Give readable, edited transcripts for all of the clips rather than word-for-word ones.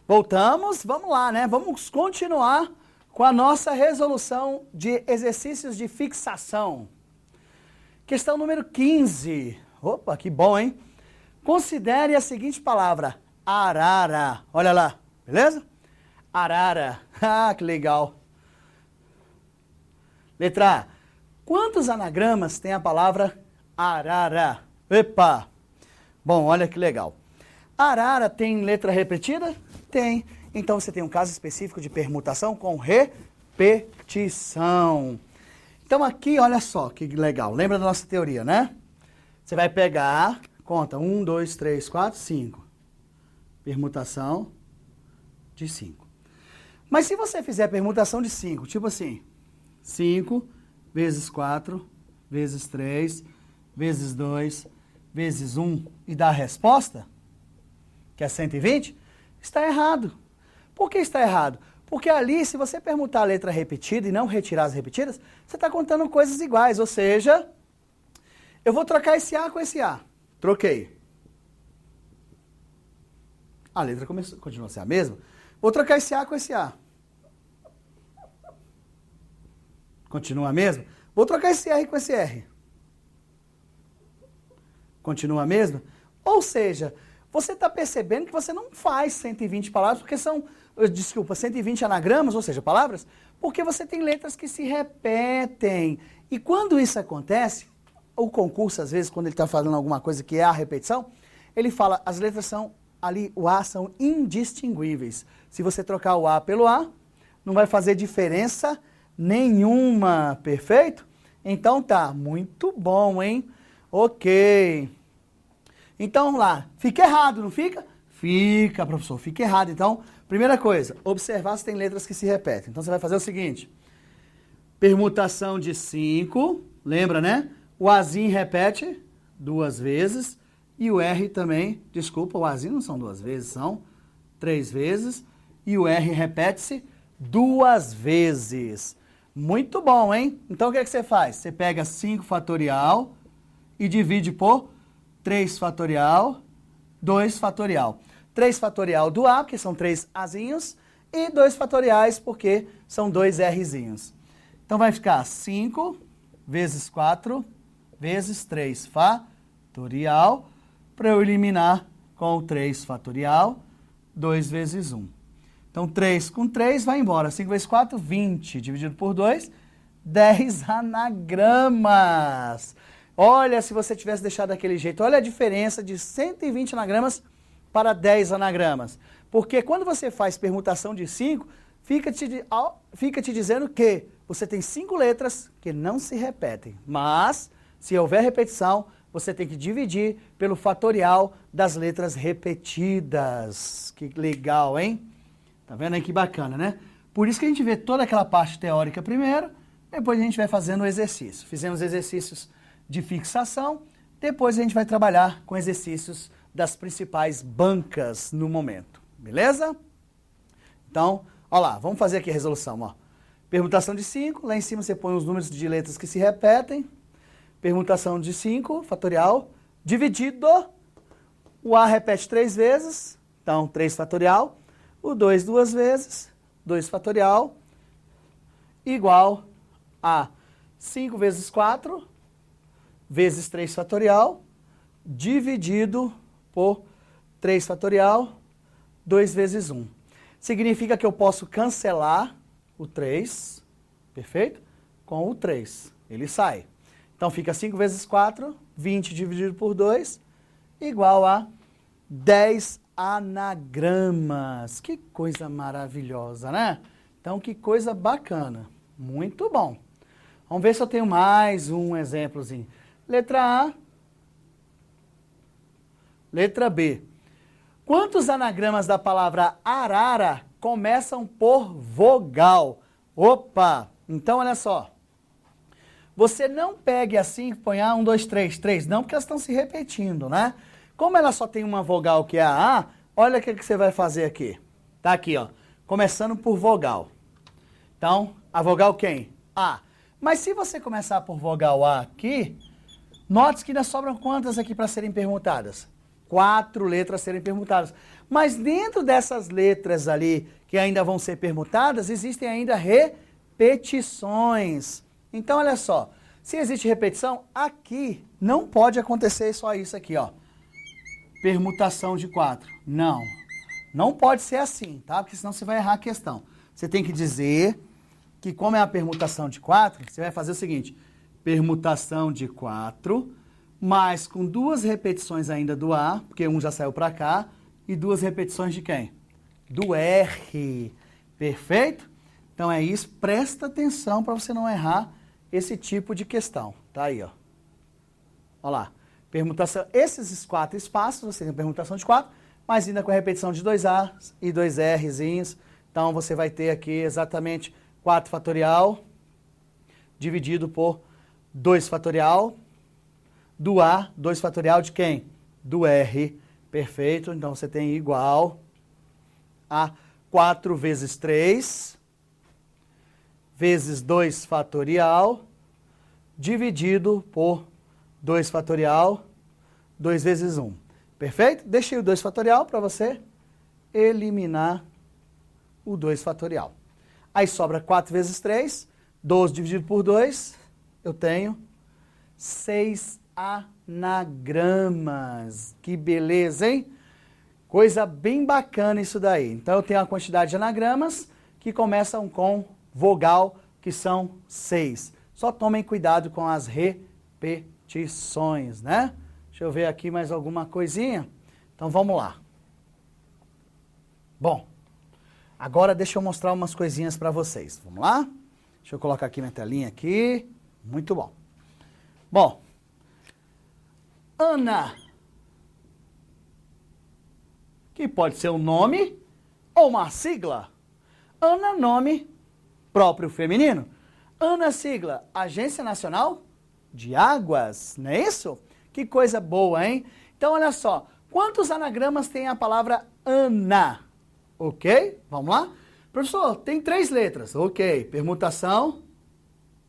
Voltamos, vamos lá, né? Vamos continuar com a nossa resolução de exercícios de fixação. Questão número 15. Opa, que bom, hein? Considere a seguinte palavra, arara. Olha lá, beleza? Arara. Ah, que legal. Letra A. Quantos anagramas tem a palavra arara? Epa! Bom, olha que legal. Arara tem letra repetida? Tem. Então você tem um caso específico de permutação com repetição. Então aqui, olha só que legal. Lembra da nossa teoria, né? Você vai pegar, conta 1, 2, 3, 4, 5. Permutação de 5. Mas se você fizer permutação de 5, tipo assim, 5 vezes 4, vezes 3, vezes 2, vezes 1 e dá a resposta, que é 120, está errado. Por que está errado? Porque ali, se você permutar a letra repetida e não retirar as repetidas, você está contando coisas iguais, ou seja, eu vou trocar esse A com esse A. Troquei. A letra continua a ser a mesma. Vou trocar esse A com esse A. Continua a mesma. Vou trocar esse R com esse R. Continua a mesma. Ou seja, você está percebendo que você não faz 120 palavras, porque são, 120 anagramas, ou seja, palavras, porque você tem letras que se repetem. E quando isso acontece, o concurso, às vezes, quando ele está falando alguma coisa que é a repetição, ele fala, as letras são, ali, o A são indistinguíveis. Se você trocar o A pelo A, não vai fazer diferença nenhuma, perfeito? Então tá, muito bom, hein? Ok. Então vamos lá, fica errado, não fica? Fica, professor, fica errado. Então, primeira coisa, observar se tem letras que se repetem. Então você vai fazer o seguinte, permutação de 5, lembra, né? O Azinho repete 2 vezes e o R também, desculpa, o Azinho não são 2 vezes, são 3 vezes e o R repete-se 2 vezes. Muito bom, hein? Então o que é que você faz? Você pega 5 fatorial e divide por 3 fatorial, 2 fatorial. 3 fatorial do A, porque são 3 Azinhos, e 2 fatoriais, porque são 2 Rzinhos. Então vai ficar 5 vezes 4 vezes 3 fatorial, para eu eliminar com o 3 fatorial, 2 vezes 1. Então 3 com 3 vai embora. 5 vezes 4, 20. Dividido por 2, 10 anagramas. Olha, se você tivesse deixado daquele jeito, olha a diferença de 120 anagramas para 10 anagramas. Porque quando você faz permutação de 5, fica te dizendo que você tem 5 letras que não se repetem. Mas, se houver repetição, você tem que dividir pelo fatorial das letras repetidas. Que legal, hein? Tá vendo aí que bacana, né? Por isso que a gente vê toda aquela parte teórica primeiro, depois a gente vai fazendo o exercício. Fizemos exercícios de fixação, depois a gente vai trabalhar com exercícios das principais bancas no momento, beleza? Então, ó lá, vamos fazer aqui a resolução, ó. Permutação de 5, lá em cima você põe os números de letras que se repetem, permutação de 5, fatorial, dividido, o A repete 3 vezes, então 3 fatorial, o 2 2 vezes, 2 fatorial, igual a 5 vezes 4, vezes 3 fatorial, dividido por 3 fatorial, 2 vezes 1. Significa que eu posso cancelar o 3, perfeito? Com o 3, ele sai. Então fica 5 vezes 4, 20 dividido por 2, igual a 10 anagramas. Que coisa maravilhosa, né? Então que coisa bacana, muito bom. Vamos ver se eu tenho mais um exemplozinho. Letra A. Letra B. Quantos anagramas da palavra arara começam por vogal? Opa! Então, olha só. Você não pegue assim e põe 1, 2, 3, 3. Não, porque elas estão se repetindo, né? Como ela só tem uma vogal que é a A, olha o que você vai fazer aqui. Tá aqui, ó. Começando por vogal. Então, a vogal quem? A. Mas se você começar por vogal A aqui, note que ainda sobram quantas aqui para serem permutadas? 4 letras serem permutadas. Mas dentro dessas letras ali, que ainda vão ser permutadas, existem ainda repetições. Então, olha só, se existe repetição, aqui não pode acontecer só isso aqui, ó. Permutação de 4. Não. Não pode ser assim, tá? Porque senão você vai errar a questão. Você tem que dizer que, como é a permutação de 4, você vai fazer o seguinte: permutação de 4, mas com 2 repetições ainda do A, porque um já saiu para cá, e 2 repetições de quem? Do R. Perfeito? Então é isso. Presta atenção para você não errar esse tipo de questão. Tá aí, ó. Olha lá. Permutação. Esses 4 espaços, você tem a permutação de 4, mas ainda com a repetição de 2 A's e 2 R'zinhos. Então você vai ter aqui exatamente 4 fatorial dividido por 2 fatorial do A, 2 fatorial de quem? Do R. Perfeito. Então você tem igual a 4 vezes 3 vezes 2 fatorial dividido por 2 fatorial, 2 vezes 1. Perfeito? Deixei o 2 fatorial para você eliminar o 2 fatorial. Aí sobra 4 vezes 3, 12 dividido por 2, eu tenho 6 anagramas. Que beleza, hein? Coisa bem bacana isso daí. Então eu tenho uma quantidade de anagramas que começam com vogal, que são 6. Só tomem cuidado com as repetições, né? Deixa eu ver aqui mais alguma coisinha. Então vamos lá. Bom, agora deixa eu mostrar umas coisinhas para vocês. Vamos lá? Deixa eu colocar aqui minha telinha aqui. Muito bom. Bom, Ana, que pode ser um nome ou uma sigla. Ana, nome próprio feminino. Ana, sigla, Agência Nacional de Águas, não é isso? Que coisa boa, hein? Então, olha só, quantos anagramas tem a palavra Ana? Ok? Vamos lá? Professor, tem 3 letras. Ok, permutação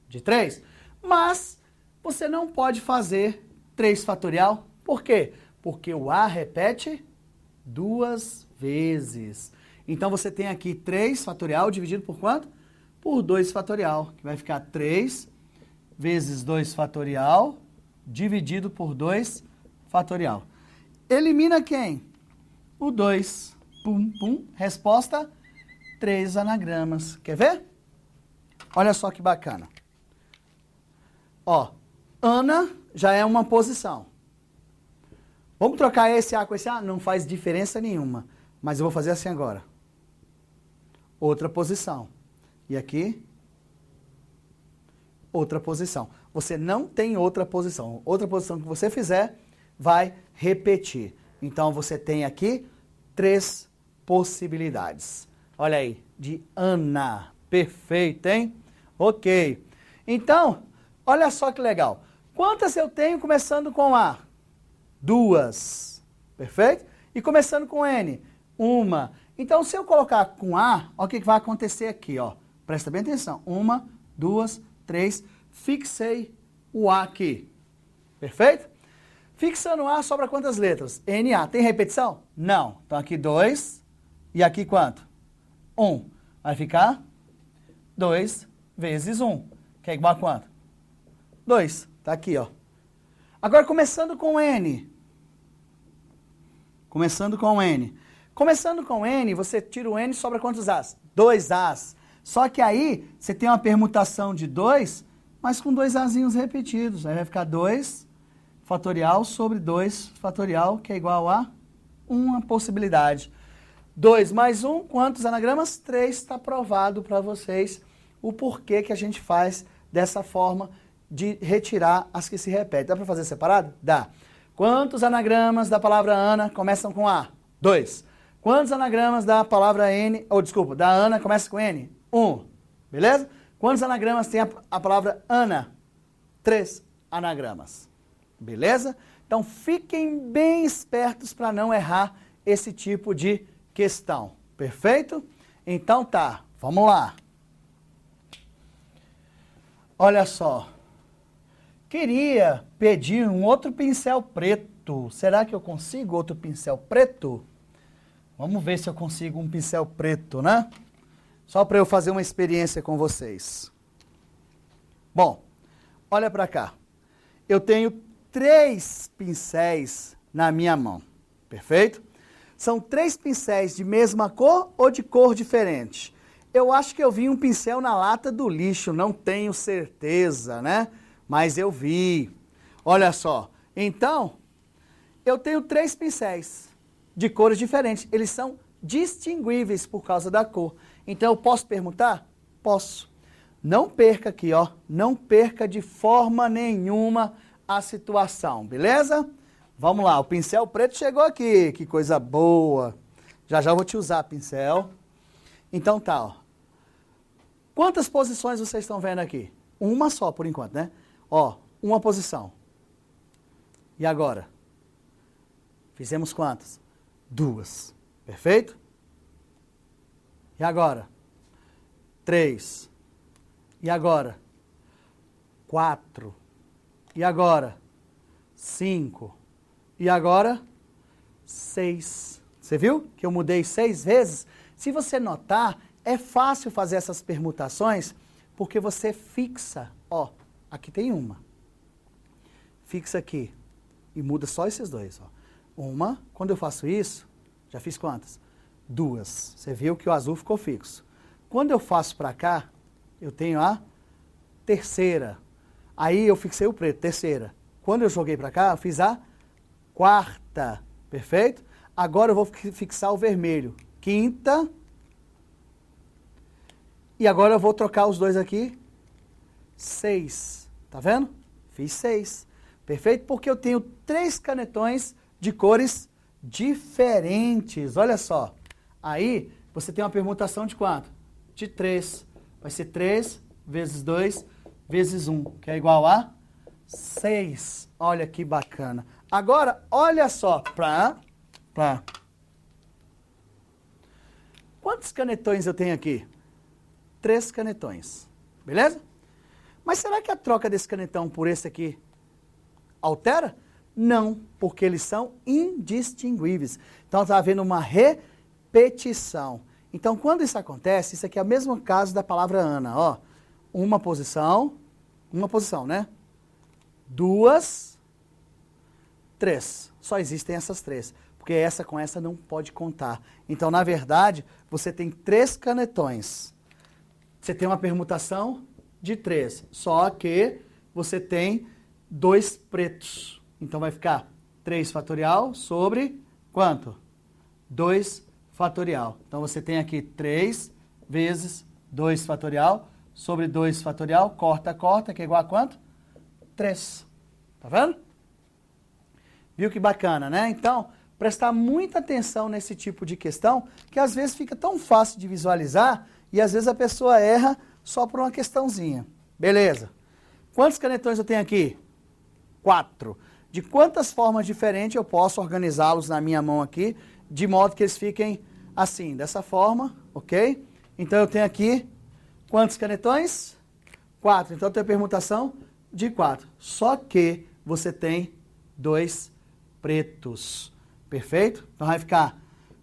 de 3. Mas você não pode fazer 3 fatorial. Por quê? Porque o A repete 2 vezes. Então, você tem aqui 3 fatorial dividido por quanto? Por 2 fatorial, que vai ficar 3 vezes 2 fatorial dividido por 2 fatorial. Elimina quem? O 2. Pum, pum. Resposta, 3 anagramas. Quer ver? Olha só que bacana. Ó, Ana já é uma posição. Vamos trocar esse A com esse A? Não faz diferença nenhuma. Mas eu vou fazer assim agora. Outra posição. E aqui, outra posição. Você não tem outra posição. Outra posição que você fizer, vai repetir. Então, você tem aqui 3 possibilidades. Olha aí, de Ana. Perfeito, hein? Ok. Então, olha só que legal. Quantas eu tenho começando com A? 2. Perfeito? E começando com N? 1. Então, se eu colocar com A, olha o que vai acontecer aqui, ó. Presta bem atenção. 1, 2, 3. Fixei o A aqui. Perfeito? Fixando o A, sobra quantas letras? NA. Tem repetição? Não. Então, aqui 2. E aqui quanto? 1. Vai ficar 2 vezes 1. Que é igual a quanto? 2. Tá aqui, ó. Agora, começando com N. Começando com N. Começando com N, você tira o N e sobra quantos As? 2 As. Só que aí, você tem uma permutação de 2, mas com 2 Azinhos repetidos. Aí vai ficar 2 fatorial sobre 2 fatorial, que é igual a uma possibilidade. 2 mais 1, quantos anagramas? 3. Está provado para vocês o porquê que a gente faz dessa forma de retirar as que se repetem. Dá para fazer separado? Dá. Quantos anagramas da palavra Ana começam com A? 2. Quantos anagramas da palavra N, da Ana começa com N? 1. Beleza? Quantos anagramas tem a palavra Ana? 3 anagramas. Beleza? Então fiquem bem espertos para não errar esse tipo de questão. Perfeito? Então tá, vamos lá. Olha só. Queria pedir um outro pincel preto preto. Será que eu consigo outro pincel preto? Vamos ver se eu consigo um pincel preto, né? Só para eu fazer uma experiência com vocês. Bom, olha para cá. Eu tenho 3 pincéis na minha mão, perfeito? São 3 pincéis de mesma cor ou de cor diferente? Eu acho que eu vi um pincel na lata do lixo, não tenho certeza, né? Mas eu vi. Olha só. Então, eu tenho 3 pincéis de cores diferentes. Eles são distinguíveis por causa da cor. Então, eu posso perguntar? Posso. Não perca aqui, ó. Não perca de forma nenhuma a situação, beleza? Vamos lá, o pincel preto chegou aqui. Que coisa boa. Já já eu vou te usar, pincel. Então tá, ó. Quantas posições vocês estão vendo aqui? Uma só, por enquanto, né? Ó, uma posição. E agora? Fizemos quantas? 2. Perfeito? E agora? 3. E agora? 4. E agora? 5. E agora? 6. Você viu que eu mudei 6 vezes? Se você notar, é fácil fazer essas permutações porque você fixa. Ó, aqui tem uma. Fixa aqui. E muda só esses 2, ó. Uma, quando eu faço isso, já fiz quantas? 2. Você viu que o azul ficou fixo. Quando eu faço para cá, eu tenho a terceira. Aí eu fixei o preto, terceira. Quando eu joguei para cá, eu fiz a quarta. Perfeito? Agora eu vou fixar o vermelho. Quinta. E agora eu vou trocar os 2 aqui. 6. Tá vendo? Fiz 6. Perfeito? Porque eu tenho 3 canetões de cores diferentes. Olha só. Aí, você tem uma permutação de quanto? De 3. Vai ser 3 vezes 2 vezes 1, que é igual a 6. Olha que bacana. Agora, olha só. Quantos canetões eu tenho aqui? 3 canetões. Beleza? Mas será que a troca desse canetão por esse aqui altera? Não, porque eles são indistinguíveis. Então está havendo uma repetição. Então quando isso acontece, isso aqui é o mesmo caso da palavra Ana. Ó, uma posição, né? 2, 3. Só existem essas 3. Porque essa com essa não pode contar. Então, na verdade, você tem 3 canetões. Você tem uma permutação de 3. Só que você tem 2 pretos. Então, vai ficar 3 fatorial sobre quanto? 2 fatorial. Então, você tem aqui 3 vezes 2 fatorial sobre 2 fatorial. Corta, corta, que é igual a quanto? 3. Tá vendo? Viu que bacana, né? Então, prestar muita atenção nesse tipo de questão, que às vezes fica tão fácil de visualizar e às vezes a pessoa erra só por uma questãozinha. Beleza. Quantos canetões eu tenho aqui? 4. De quantas formas diferentes eu posso organizá-los na minha mão aqui, de modo que eles fiquem assim, dessa forma, ok? Então eu tenho aqui quantos canetões? 4. Então eu tenho a permutação de 4. Só que você tem 2 pretos. Perfeito? Então vai ficar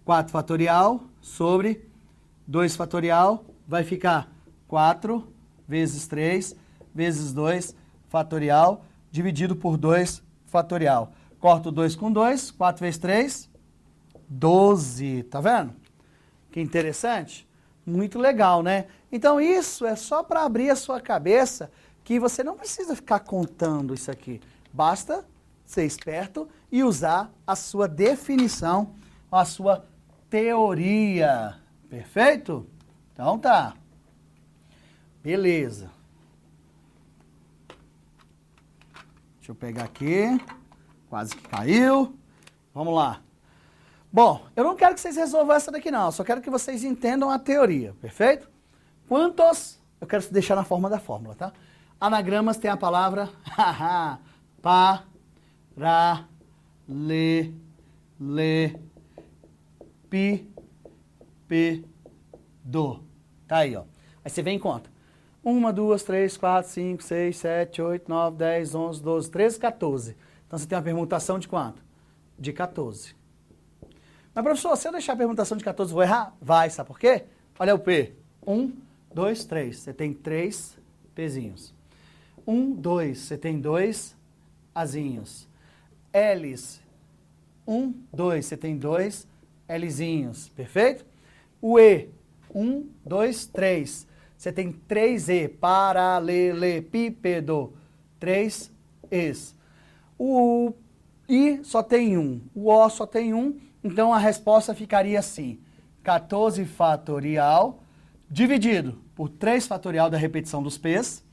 4 fatorial sobre 2 fatorial, vai ficar 4 vezes 3 vezes 2 fatorial, dividido por 2 fatorial. Corto 2 com 2, 4 vezes 3, 12. Tá vendo? Que interessante? Muito legal, né? Então isso é só para abrir a sua cabeça, que você não precisa ficar contando isso aqui. Basta ser esperto e usar a sua definição, a sua teoria. Perfeito? Então tá. Beleza. Deixa eu pegar aqui. Quase que caiu. Vamos lá. Bom, eu não quero que vocês resolvam essa daqui não, eu só quero que vocês entendam a teoria, perfeito? Quantos, eu quero deixar na forma da fórmula, tá? Anagramas tem a palavra pa, ra, le, pi, do. Tá aí, ó. Aí você vem e conta. 1, 2, 3, 4, 5, 6, 7, 8, 9, 10, 11, 12, 13, 14. Então você tem uma permutação de quanto? de 14. Mas, professor, se eu deixar a permutação de 14, vou errar? Vai, sabe por quê? Olha o P. 1, 2, 3. Você tem 3 Pzinhos. 1, 2. Você tem 2 Azinhos. L's. 1, 2. Você tem 2 Lzinhos. Perfeito? O E. 1, 2, 3. Você tem 3E. Paralelepípedo. 3 Es. O I só tem 1. O O só tem 1. Então, a resposta ficaria assim, 14 fatorial dividido por 3 fatorial da repetição dos P's,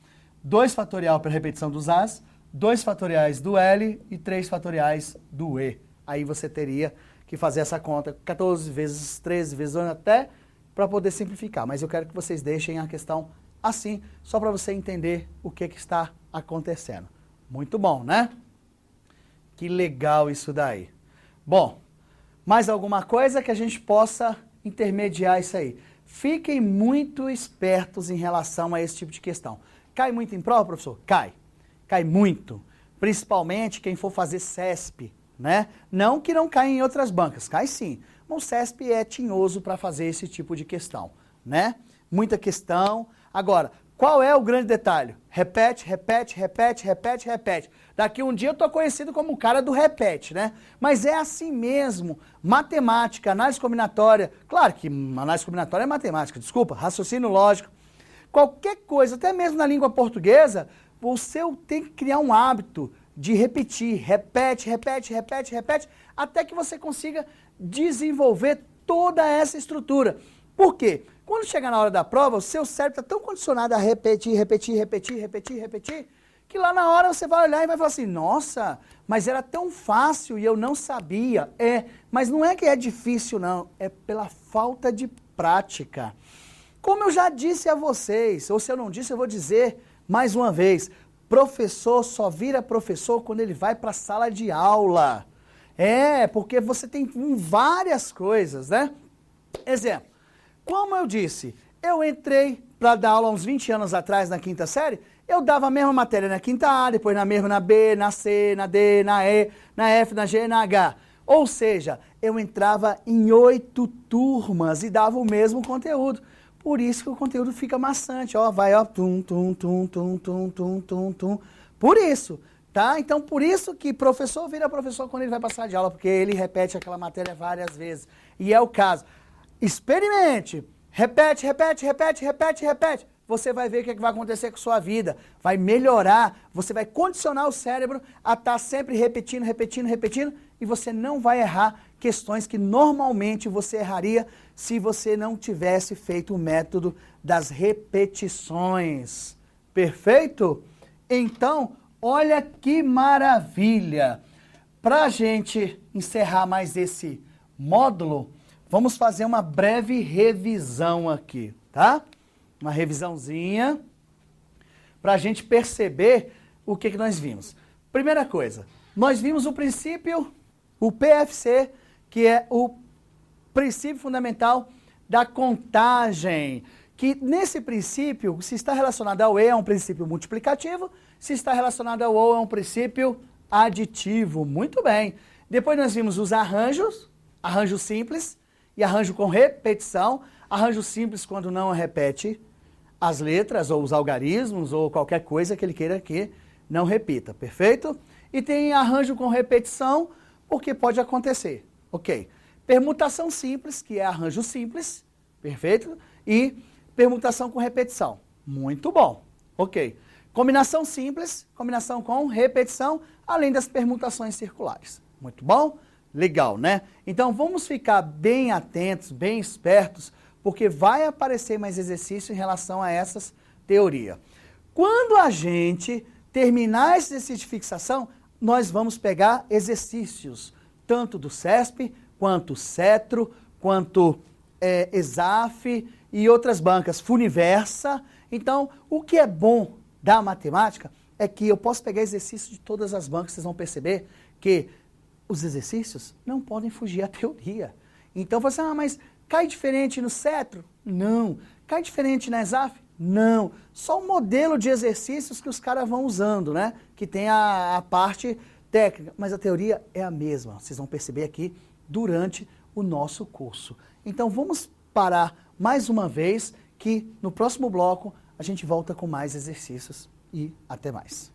2 fatorial pela repetição dos A's, 2 fatoriais do L e 3 fatoriais do E. Aí você teria que fazer essa conta, 14 vezes 13 vezes 1 até para poder simplificar. Mas eu quero que vocês deixem a questão assim, só para você entender o que está acontecendo. Muito bom, né? Que legal isso daí. Bom, mais alguma coisa que a gente possa intermediar isso aí? Fiquem muito espertos em relação a esse tipo de questão. Cai muito em prova, professor? Cai. Cai muito. Principalmente quem for fazer CESP, né? Não que não caia em outras bancas, cai sim. Mas o CESP é tinhoso para fazer esse tipo de questão, né? Muita questão. Agora, qual é o grande detalhe? Repete, repete, repete, repete, repete. Daqui um dia eu estou conhecido como o cara do repete, né? Mas é assim mesmo. Matemática, análise combinatória. Claro que análise combinatória é matemática, desculpa. Raciocínio lógico. Qualquer coisa, até mesmo na língua portuguesa, você tem que criar um hábito de repetir. Repete, repete, repete, repete, até que você consiga desenvolver toda essa estrutura. Por quê? Quando chegar na hora da prova, o seu cérebro está tão condicionado a repetir, repetir, repetir, repetir, repetir, que lá na hora você vai olhar e vai falar assim, nossa, mas era tão fácil e eu não sabia. Mas não é que é difícil não, é pela falta de prática. Como eu já disse a vocês, ou se eu não disse, eu vou dizer mais uma vez, professor só vira professor quando ele vai para a sala de aula. Porque você tem várias coisas, né? Exemplo. Como eu disse, eu entrei para dar aula uns 20 anos atrás na quinta série, eu dava a mesma matéria na quinta A, depois na mesma na B, na C, na D, na E, na F, na G, na H. Ou seja, eu entrava em 8 turmas e dava o mesmo conteúdo. Por isso que o conteúdo fica maçante, ó, vai, ó, tum, tum, tum, tum, tum, tum, tum, tum. Por isso, tá? Então, por isso que professor vira professor quando ele vai passar de aula, porque ele repete aquela matéria várias vezes. E é o caso. Experimente, repete, repete, repete, repete, repete. Você vai ver o que vai acontecer com a sua vida. Vai melhorar, você vai condicionar o cérebro a estar sempre repetindo, repetindo, repetindo, e você não vai errar questões que normalmente você erraria se você não tivesse feito o método das repetições. Perfeito? Então, olha que maravilha. Para a gente encerrar mais esse módulo, vamos fazer uma breve revisão aqui, tá? Uma revisãozinha para a gente perceber o que nós vimos. Primeira coisa, nós vimos o princípio, o PFC, que é o princípio fundamental da contagem, que nesse princípio, se está relacionado ao E, é um princípio multiplicativo, se está relacionado ao O, é um princípio aditivo. Muito bem. Depois nós vimos os arranjos, arranjo simples e arranjo com repetição. Arranjo simples quando não repete as letras ou os algarismos ou qualquer coisa que ele queira que não repita, perfeito? E tem arranjo com repetição, porque pode acontecer, ok? Permutação simples, que é arranjo simples, perfeito? E permutação com repetição, muito bom, ok? Combinação simples, combinação com repetição, além das permutações circulares, muito bom? Legal, né? Então vamos ficar bem atentos, bem espertos, porque vai aparecer mais exercício em relação a essas teorias. Quando a gente terminar esse exercício de fixação, nós vamos pegar exercícios, tanto do CESP, quanto CETRO, quanto ESAF e outras bancas, Funiversa. Então, o que é bom da matemática é que eu posso pegar exercícios de todas as bancas, vocês vão perceber que os exercícios não podem fugir à teoria. Então, você mas cai diferente no CETRO? Não. Cai diferente na ESAF? Não. Só o modelo de exercícios que os caras vão usando, né? Que tem a parte técnica, mas a teoria é a mesma. Vocês vão perceber aqui durante o nosso curso. Então vamos parar mais uma vez, que no próximo bloco a gente volta com mais exercícios e até mais.